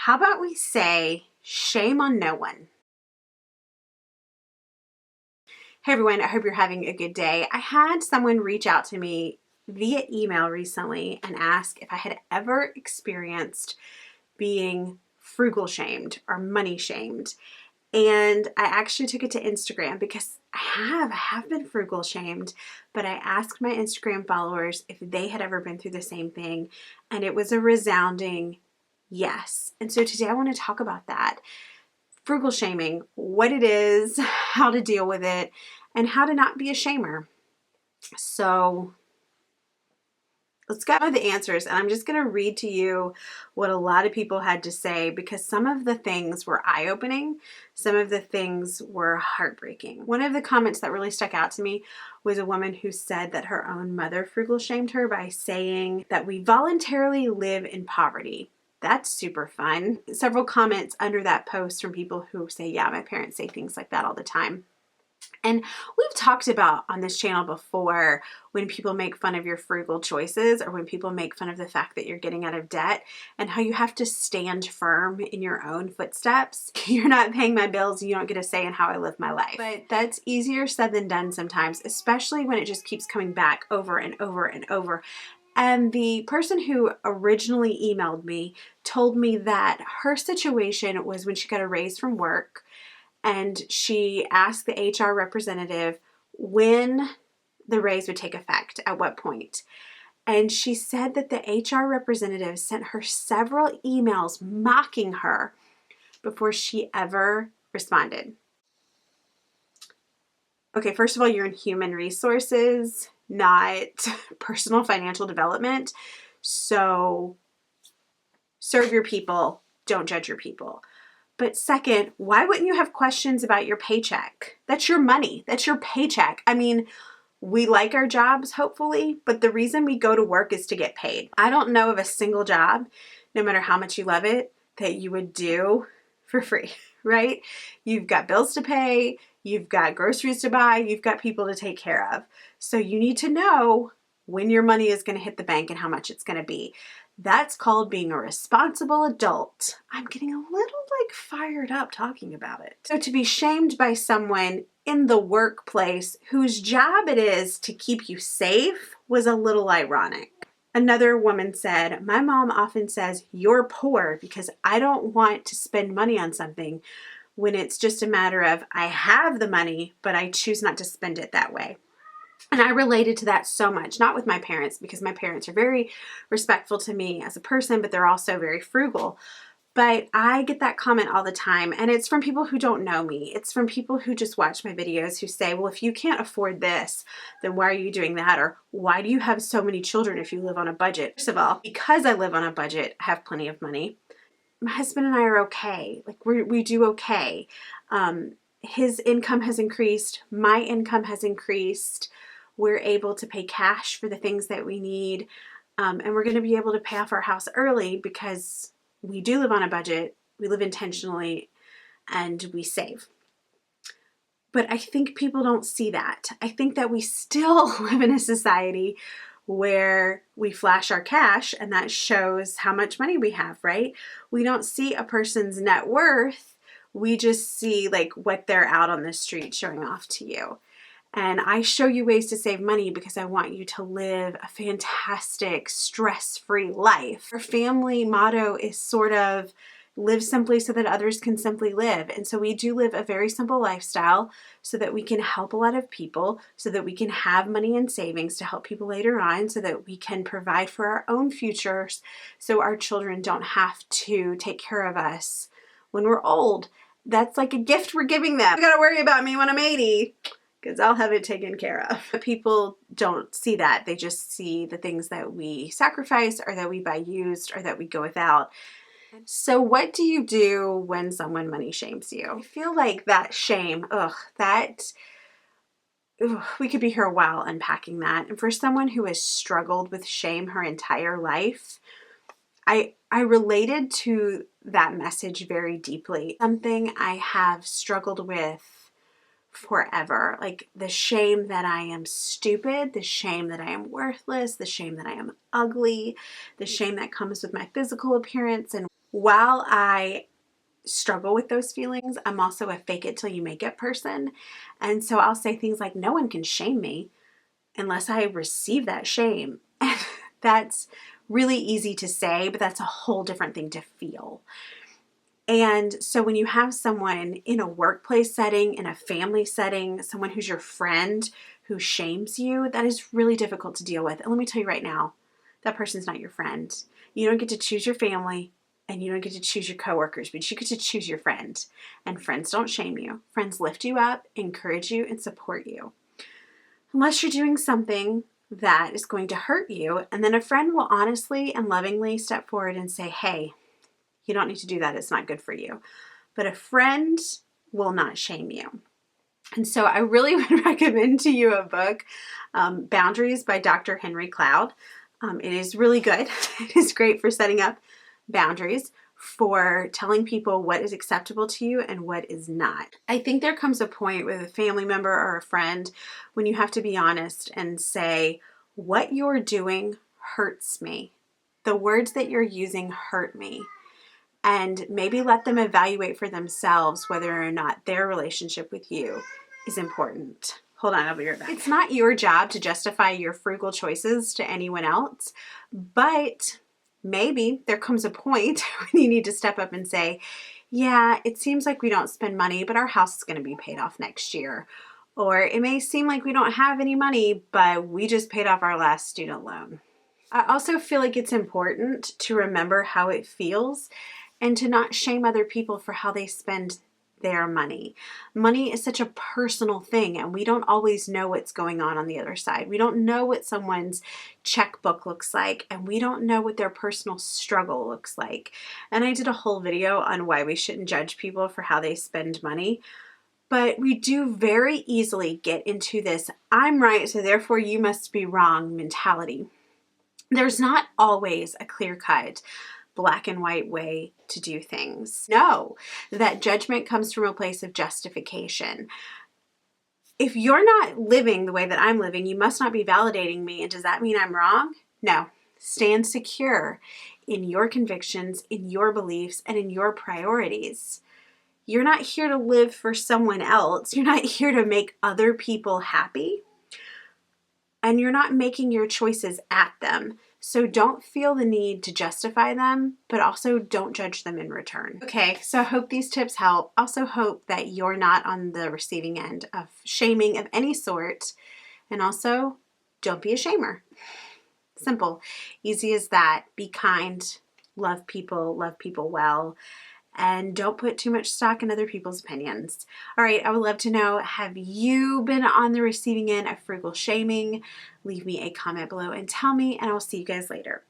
How about we say shame on no one? Hey everyone, I hope you're having a good day. I had someone reach out to me via email recently and ask if I had ever experienced being frugal shamed or money shamed. And I actually took it to Instagram because I have been frugal shamed, but I asked my Instagram followers if they had ever been through the same thing, and it was a resounding yes. And so today I want to talk about that. Frugal shaming, what it is, how to deal with it, and how to not be a shamer. So let's go with the answers, and I'm just going to read to you what a lot of people had to say because some of the things were eye-opening, some of the things were heartbreaking. One of the comments that really stuck out to me was a woman who said that her own mother frugal shamed her by saying that we voluntarily live in poverty. That's super fun. Several comments under that post from people who say, yeah, my parents say things like that all the time. And we've talked about on this channel before when people make fun of your frugal choices or when people make fun of the fact that you're getting out of debt and how you have to stand firm in your own footsteps. You're not paying my bills, you don't get a say in how I live my life. But that's easier said than done sometimes, especially when it just keeps coming back over and over and over. And the person who originally emailed me told me that her situation was when she got a raise from work and she asked the HR representative when the raise would take effect, at what point. And she said that the HR representative sent her several emails mocking her before she ever responded. Okay, first of all, you're in human resources, not personal financial development. So serve your people, don't judge your people. But second, why wouldn't you have questions about your paycheck? That's your money. That's your paycheck. I mean, we like our jobs, hopefully, but the reason we go to work is to get paid. I don't know of a single job, no matter how much you love it, that you would do for free, right? You've got bills to pay, you've got groceries to buy, you've got people to take care of. So you need to know when your money is going to hit the bank and how much it's going to be. That's called being a responsible adult. I'm getting a little fired up talking about it. So to be shamed by someone in the workplace whose job it is to keep you safe was a little ironic. Another woman said, my mom often says, you're poor because I don't want to spend money on something when it's just a matter of I have the money, but I choose not to spend it that way. And I related to that so much, not with my parents, because my parents are very respectful to me as a person, but they're also very frugal. But I get that comment all the time, and it's from people who don't know me. It's from people who just watch my videos who say, well, if you can't afford this, then why are you doing that? Or why do you have so many children if you live on a budget? First of all, because I live on a budget, I have plenty of money. My husband and I are okay. Like we do okay. His income has increased. My income has increased. We're able to pay cash for the things that we need. And we're going to be able to pay off our house early because we do live on a budget, we live intentionally, and we save. But I think people don't see that. I think that we still live in a society where we flash our cash and that shows how much money we have, right? We don't see a person's net worth. We just see what they're out on the street showing off to you. And I show you ways to save money because I want you to live a fantastic, stress-free life. Our family motto is sort of live simply so that others can simply live. And so we do live a very simple lifestyle so that we can help a lot of people, so that we can have money in savings to help people later on, so that we can provide for our own futures so our children don't have to take care of us when we're old. That's like a gift we're giving them. You gotta worry about me when I'm 80. Because I'll have it taken care of. But people don't see that. They just see the things that we sacrifice or that we buy used or that we go without. So what do you do when someone money shames you? I feel like that shame, we could be here a while unpacking that. And for someone who has struggled with shame her entire life, I related to that message very deeply. Something I have struggled with forever. Like the shame that I am stupid, the shame that I am worthless, the shame that I am ugly, the shame that comes with my physical appearance and While I struggle with those feelings, I'm also a fake it till you make it person. And so I'll say things like, no one can shame me unless I receive that shame. And that's really easy to say, but that's a whole different thing to feel. And so when you have someone in a workplace setting, in a family setting, someone who's your friend who shames you, that is really difficult to deal with. And let me tell you right now, that person's not your friend. You don't get to choose your family and you don't get to choose your coworkers, but you get to choose your friend. And friends don't shame you. Friends lift you up, encourage you, and support you. Unless you're doing something that is going to hurt you, and then a friend will honestly and lovingly step forward and say, hey, you don't need to do that. It's not good for you. But a friend will not shame you. And so I really would recommend to you a book, Boundaries by Dr. Henry Cloud. It is really good. It is great for setting up boundaries, for telling people what is acceptable to you and what is not. I think there comes a point with a family member or a friend when you have to be honest and say, what you're doing hurts me. The words that you're using hurt me. And maybe let them evaluate for themselves whether or not their relationship with you is important. Hold on, I'll be right back. It's not your job to justify your frugal choices to anyone else, but maybe there comes a point when you need to step up and say, yeah, it seems like we don't spend money, but our house is going to be paid off next year. Or it may seem like we don't have any money, but we just paid off our last student loan. I also feel like it's important to remember how it feels and to not shame other people for how they spend their money. Money is such a personal thing, and we don't always know what's going on the other side. We don't know what someone's checkbook looks like, and we don't know what their personal struggle looks like. And I did a whole video on why we shouldn't judge people for how they spend money. But we do very easily get into this, I'm right, so therefore you must be wrong mentality. There's not always a clear-cut, black and white way to do things. Know that judgment comes from a place of justification. If you're not living the way that I'm living, you must not be validating me. And does that mean I'm wrong? No. Stand secure in your convictions, in your beliefs, and in your priorities. You're not here to live for someone else. You're not here to make other people happy. And you're not making your choices at them. So don't feel the need to justify them, but also don't judge them in return. Okay, so I hope these tips help. Also hope that you're not on the receiving end of shaming of any sort. And also, don't be a shamer. Simple, easy as that. Be kind, love people well, and don't put too much stock in other people's opinions. All right, I would love to know, have you been on the receiving end of frugal shaming? Leave me a comment below and tell me, and I will see you guys later. Bye.